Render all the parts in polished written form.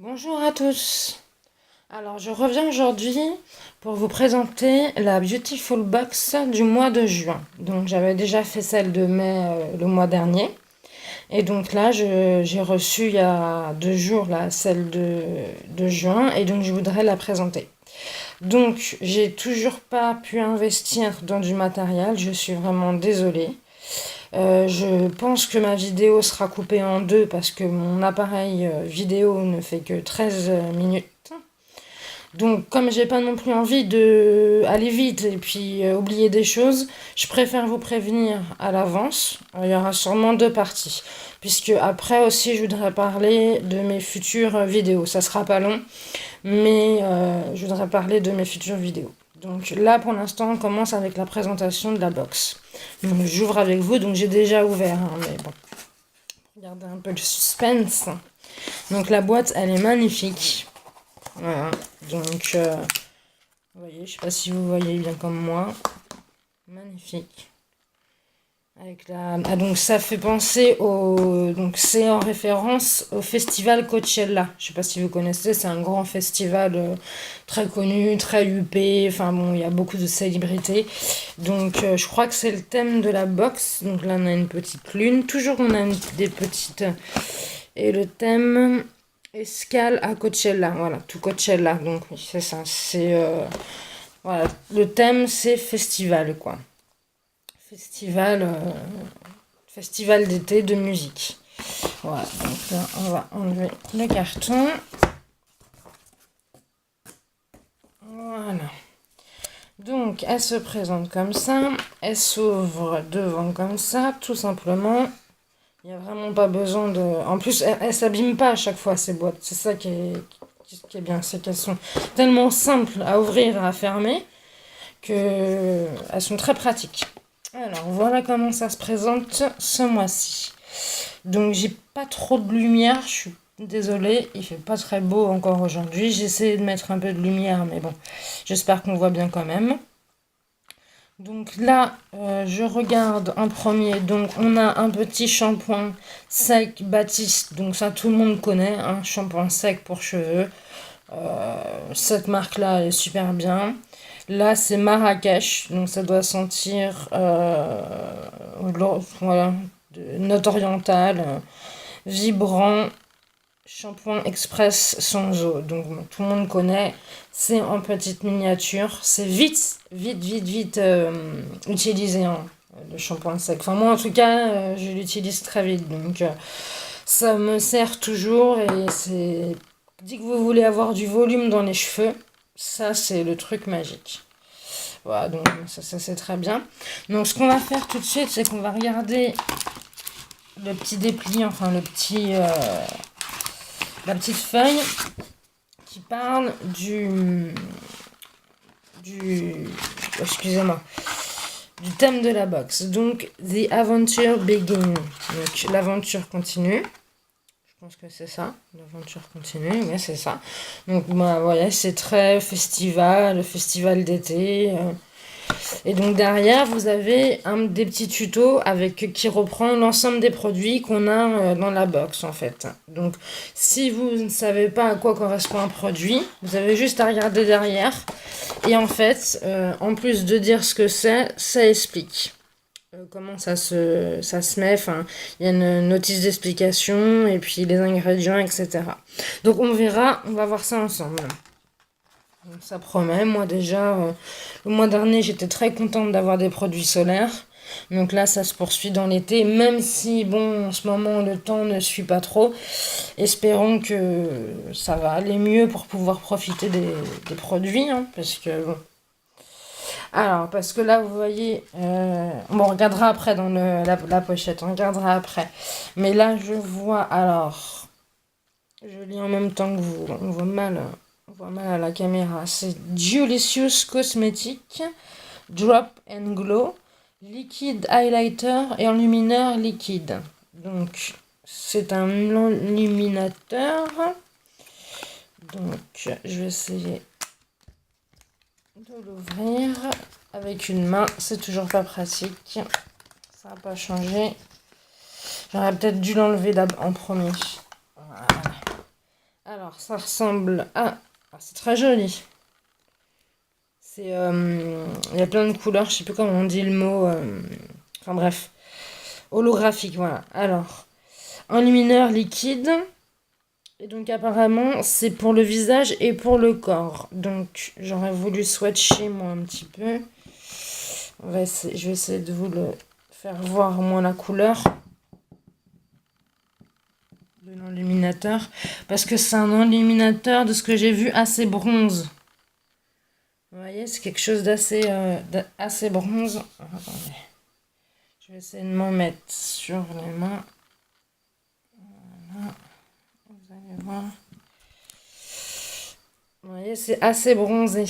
Bonjour à tous. Alors, je reviens aujourd'hui pour vous présenter la Beautiful Box du mois de juin. Donc, j'avais déjà fait celle de mai le mois dernier. Et donc là, j'ai reçu il y a 2 jours là, celle de juin. Et donc, je voudrais la présenter. Donc, j'ai toujours pas pu investir dans du matériel. Je suis vraiment désolée. Je pense que ma vidéo sera coupée en deux parce que mon appareil vidéo ne fait que 13 minutes. Donc, comme j'ai pas non plus envie de aller vite et puis oublier des choses, je préfère vous prévenir à l'avance. Il y aura sûrement 2 parties. Puisque après aussi, je voudrais parler de mes futures vidéos. Ça sera pas long, mais je voudrais parler de mes futures vidéos. Donc là, pour l'instant, on commence avec la présentation de la box. Donc j'ouvre avec vous, donc j'ai déjà ouvert, hein, mais bon. Regardez un peu le suspense. Donc la boîte, elle est magnifique. Voilà. Donc, vous voyez, je sais pas si vous voyez bien comme moi. Magnifique. Avec la... Ah, donc ça fait penser au... Donc c'est en référence au festival Coachella. Je sais pas si vous connaissez, c'est un grand festival très connu, très huppé. Enfin bon, il y a beaucoup de célébrités. Donc je crois que c'est le thème de la box. Donc là on a une petite lune. Toujours on a des petites... Et le thème... Escale à Coachella. Voilà, tout Coachella. Donc oui, c'est ça. C'est... Voilà, le thème c'est festival quoi. Festival, festival d'été de musique. Voilà, donc là, on va enlever le carton. Voilà. Donc, elle se présente comme ça. Elle s'ouvre devant comme ça, tout simplement. Il n'y a vraiment pas besoin de... En plus, elle s'abîme pas à chaque fois, ces boîtes. C'est ça qui est bien. C'est qu'elles sont tellement simples à ouvrir et à fermer qu'elles sont très pratiques. Alors, voilà comment ça se présente ce mois-ci. Donc, j'ai pas trop de lumière, je suis désolée, il fait pas très beau encore aujourd'hui. J'ai essayé de mettre un peu de lumière, mais bon, j'espère qu'on voit bien quand même. Donc là, je regarde en premier. Donc, on a un petit shampoing sec Baptiste. Donc, ça, tout le monde connaît, un shampoing sec pour cheveux. Cette marque-là, elle est super bien. Là, c'est Marrakech, donc ça doit sentir voilà, de note orientale, vibrant, shampoing express sans eau. Donc tout le monde connaît, c'est en petite miniature, c'est vite utilisé, hein, le shampoing sec. Enfin moi en tout cas, je l'utilise très vite, donc ça me sert toujours et c'est... Dès que vous voulez avoir du volume dans les cheveux, ça c'est le truc magique. Voilà, donc ça c'est très bien. Donc ce qu'on va faire tout de suite, c'est qu'on va regarder le petit dépliant, enfin la petite feuille qui parle excusez-moi, du thème de la box. Donc The Adventure Begin. Donc l'aventure continue. Je pense que c'est ça, l'aventure continue, mais c'est ça. Donc bah, voilà, c'est très festival d'été. Et donc derrière, vous avez des petits tutos qui reprend l'ensemble des produits qu'on a dans la box en fait. Donc si vous ne savez pas à quoi correspond un produit, vous avez juste à regarder derrière. Et en fait, en plus de dire ce que c'est, ça explique. Comment ça se met, enfin, il y a une notice d'explication et puis les ingrédients, etc. Donc on va voir ça ensemble. Donc, ça promet, moi déjà, le mois dernier j'étais très contente d'avoir des produits solaires. Donc là ça se poursuit dans l'été, même si bon en ce moment le temps ne suit pas trop. Espérons que ça va aller mieux pour pouvoir profiter des produits, hein, parce que bon. Alors, parce que là, vous voyez, bon, on regardera après dans la pochette, on regardera après. Mais là, je vois, alors, je lis en même temps que vous, on voit mal à la caméra. C'est Delicious Cosmetics, Drop and Glow, Liquid Highlighter et Enlumineur liquide. Donc, c'est un enluminateur. Donc, je vais essayer de l'ouvrir avec une main, c'est toujours pas pratique, ça n'a pas changé. J'aurais peut-être dû l'enlever en premier. Voilà. Alors, ça ressemble à... Ah, c'est très joli. C'est, il y a plein de couleurs, je sais plus comment on dit le mot. Enfin bref, holographique, voilà. Alors, un lumineur liquide. Et donc apparemment, c'est pour le visage et pour le corps. Donc, j'aurais voulu swatcher moi un petit peu. Je vais essayer de vous le faire voir moi la couleur de l'enluminateur. Parce que c'est un enluminateur, de ce que j'ai vu, assez bronze. Vous voyez, c'est quelque chose assez bronze. Attendez. Je vais essayer de m'en mettre sur les mains. Voilà. Vous allez voir. Vous voyez, c'est assez bronzé.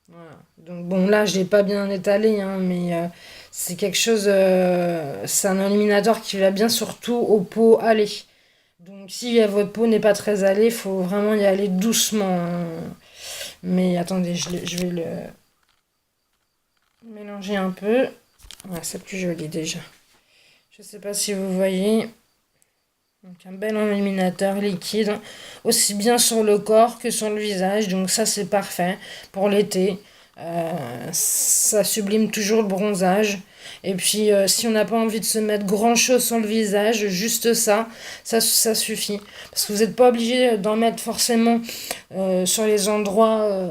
Voilà. Donc bon, là, je l'ai pas bien étalé, hein, mais c'est quelque chose... c'est un illuminateur qui va bien surtout aux peaux allées. Donc si votre peau n'est pas très allée, il faut vraiment y aller doucement, hein. Mais attendez, je vais le mélanger un peu. Ouais, c'est plus joli déjà. Je sais pas si vous voyez. Donc un bel illuminateur liquide, aussi bien sur le corps que sur le visage. Donc ça c'est parfait pour l'été. Ça sublime toujours le bronzage. Et puis si on n'a pas envie de se mettre grand chose sur le visage, juste ça suffit. Parce que vous n'êtes pas obligé d'en mettre forcément sur les endroits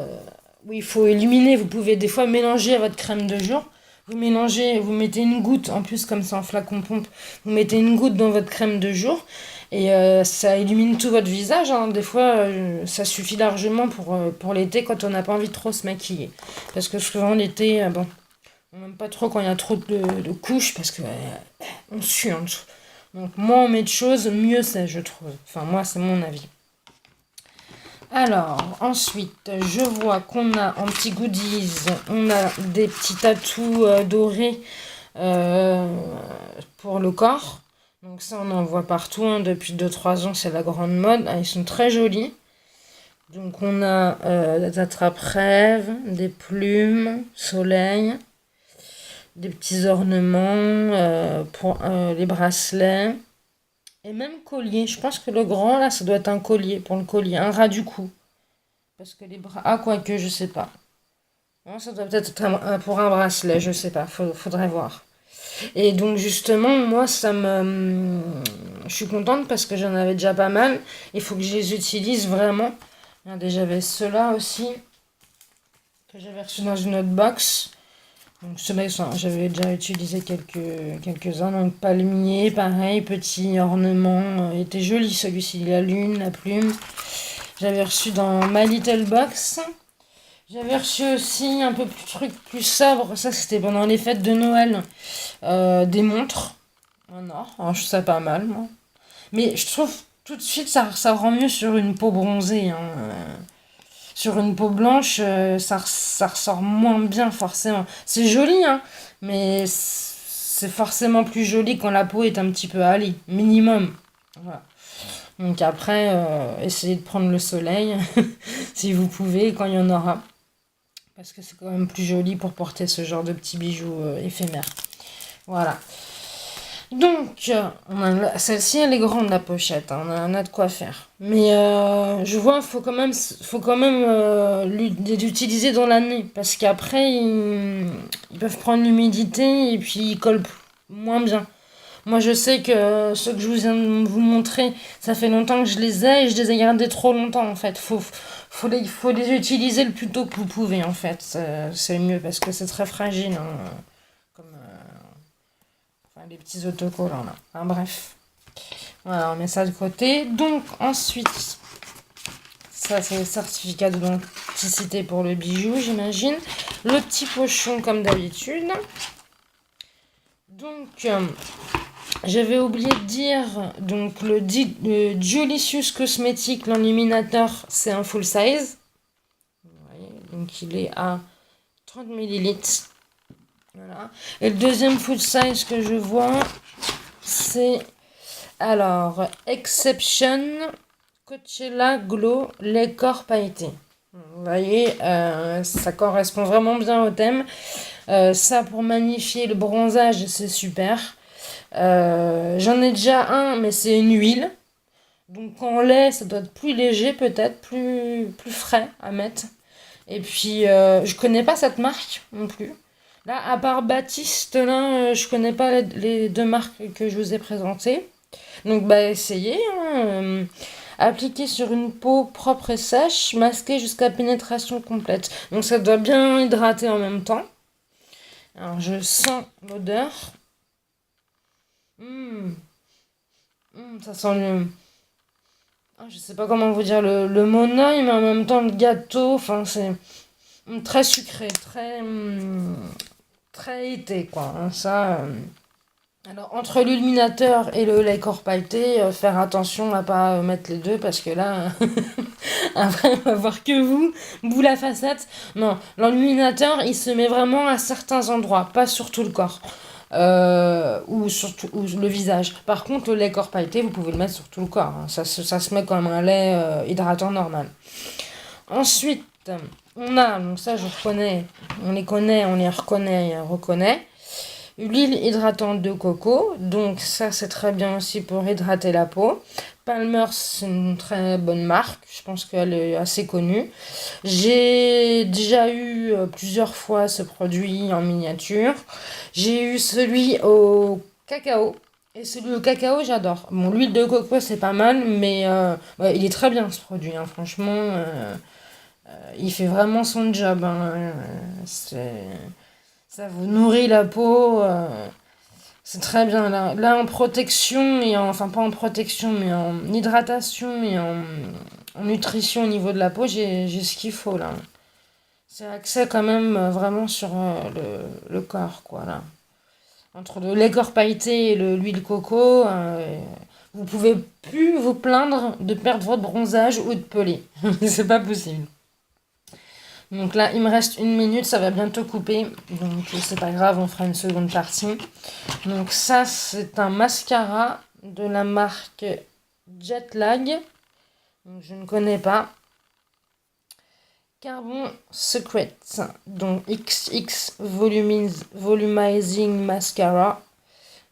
où il faut illuminer. Vous pouvez des fois mélanger à votre crème de jour. Vous mélangez, vous mettez une goutte, en plus comme c'est en flacon pompe, vous mettez une goutte dans votre crème de jour et ça illumine tout votre visage, hein. Des fois, ça suffit largement pour l'été quand on n'a pas envie de trop se maquiller. Parce que souvent l'été, bon, on n'aime pas trop quand il y a trop de couches parce que on sue en dessous. Donc moins on met de choses, mieux c'est, je trouve. Enfin moi, c'est mon avis. Alors, ensuite, je vois qu'on a en petits goodies, on a des petits tatous dorés euh, pour le corps. Donc ça, on en voit partout, hein, depuis 2-3 ans, c'est la grande mode. Ah, ils sont très jolis. Donc on a des attrape-rêves, des plumes, soleil, des petits ornements pour les bracelets. Et même collier. Je pense que le grand, là, ça doit être un collier, pour le collier, un ras du cou. Parce que les bras... Ah, quoique, je sais pas. Non, ça doit peut-être être pour un bracelet, je sais pas, faudrait voir. Et donc, justement, moi, je suis contente parce que j'en avais déjà pas mal. Il faut que je les utilise vraiment. Regardez, j'avais ceux-là aussi, que j'avais reçu dans une autre box. Donc, ceux-là, j'avais déjà utilisé quelques-uns. Donc, palmier, pareil, petit ornement. Il était joli celui-ci, la lune, la plume. J'avais reçu dans My Little Box. J'avais reçu aussi un peu plus sobre. Ça, c'était pendant les fêtes de Noël. Des montres en or. Alors, je trouve ça pas mal, moi. Mais je trouve tout de suite ça rend mieux sur une peau bronzée, hein. Sur une peau blanche, ça ressort moins bien forcément. C'est joli, hein, mais c'est forcément plus joli quand la peau est un petit peu hâlie, minimum. Voilà. Donc après, essayez de prendre le soleil, si vous pouvez, quand il y en aura. Parce que c'est quand même plus joli pour porter ce genre de petits bijoux éphémères. Voilà. Donc, celle-ci, elle est grande, la pochette, hein, on a de quoi faire. Mais je vois, faut quand même l'utiliser dans l'année. Parce qu'après, ils peuvent prendre l'humidité et puis ils collent moins bien. Moi, je sais que ceux que je viens de vous montrer, ça fait longtemps que je les ai et je les ai gardés trop longtemps, en fait. Faut les utiliser le plus tôt que vous pouvez, en fait. C'est mieux parce que c'est très fragile, hein, comme... Enfin, les petits autocollants là. Enfin, bref. Voilà, on met ça de côté. Donc, ensuite, ça c'est le certificat d'authenticité pour le bijou, j'imagine. Le petit pochon, comme d'habitude. Donc, j'avais oublié de dire, donc le Jolicious Cosmetics, l'enluminateur, c'est un full size. Vous voyez, donc il est à 30 millilitres. Voilà. Et le deuxième full size que je vois, c'est alors Exception Coachella Glow les corps pailletés. Vous voyez, ça correspond vraiment bien au thème. Ça pour magnifier le bronzage, c'est super. J'en ai déjà un, mais c'est une huile. Donc en lait, ça doit être plus léger peut-être, plus frais à mettre. Et puis, je connais pas cette marque non plus. Là, à part Baptiste, là, je connais pas les deux marques que je vous ai présentées. Donc, bah, essayez, hein, appliquer sur une peau propre et sèche, masquer jusqu'à pénétration complète. Donc, ça doit bien hydrater en même temps. Alors, je sens l'odeur. Mmh, ça sent le... Ah, je sais pas comment vous dire le monoeil, mais en même temps le gâteau. Enfin, c'est très sucré, très été, quoi, hein, ça. Alors, entre l'illuminateur et le lait corps pailleté, faire attention à pas mettre les deux parce que là, après, on va voir que vous la facette. Non, l'illuminateur, il se met vraiment à certains endroits, pas sur tout le corps. Ou surtout ou le visage. Par contre, le lait corps pailleté, vous pouvez le mettre sur tout le corps, hein. Ça se met comme un lait hydratant normal. Ensuite, on a, donc ça je reconnais, on les connaît, on les reconnaît et on reconnaît. L'huile hydratante de coco, donc ça c'est très bien aussi pour hydrater la peau. Palmer's, c'est une très bonne marque, je pense qu'elle est assez connue. J'ai déjà eu plusieurs fois ce produit en miniature. J'ai eu celui au cacao. Et celui au cacao, j'adore. Bon, l'huile de coco, c'est pas mal, mais ouais, il est très bien ce produit, hein, franchement. Il fait vraiment son job, hein. Ça vous nourrit la peau. C'est très bien. Là, en protection, enfin pas en protection, mais en hydratation et en nutrition au niveau de la peau, j'ai ce qu'il faut là. C'est axé quand même vraiment sur le corps, quoi, là. Entre le lait corps pailleté et l'huile coco, vous pouvez plus vous plaindre de perdre votre bronzage ou de peler. C'est pas possible. Donc là, il me reste 1 minute, ça va bientôt couper. Donc c'est pas grave, on fera une seconde partie. Donc ça, c'est un mascara de la marque Jetlag. Donc je ne connais pas. Carbon Secret. Donc XX Volumizing Mascara.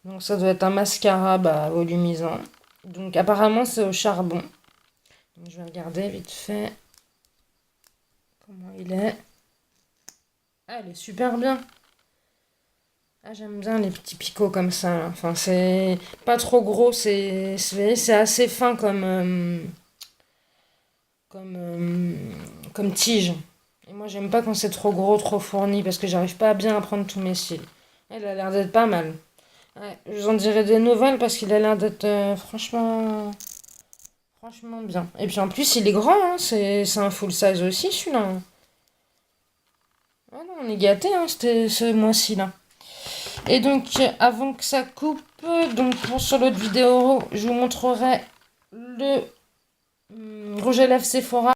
Donc ça doit être un mascara volumisant. Donc apparemment c'est au charbon. Donc, je vais regarder vite fait comment il est. Ah, il est super bien. Ah, j'aime bien les petits picots comme ça. Enfin, c'est pas trop gros, c'est assez fin comme, comme tige. Et moi, j'aime pas quand c'est trop gros, trop fourni, parce que j'arrive pas bien à prendre tous mes cils. Elle a l'air d'être pas mal. Ouais, je vous en dirai des nouvelles parce qu'il a l'air d'être franchement bien. Et puis en plus, il est grand, hein, c'est un full size aussi, celui-là. Ah non, on est gâtés, hein, ce mois-ci, là. Et donc, avant que ça coupe, donc sur l'autre vidéo, je vous montrerai le rouge à lèvres Sephora.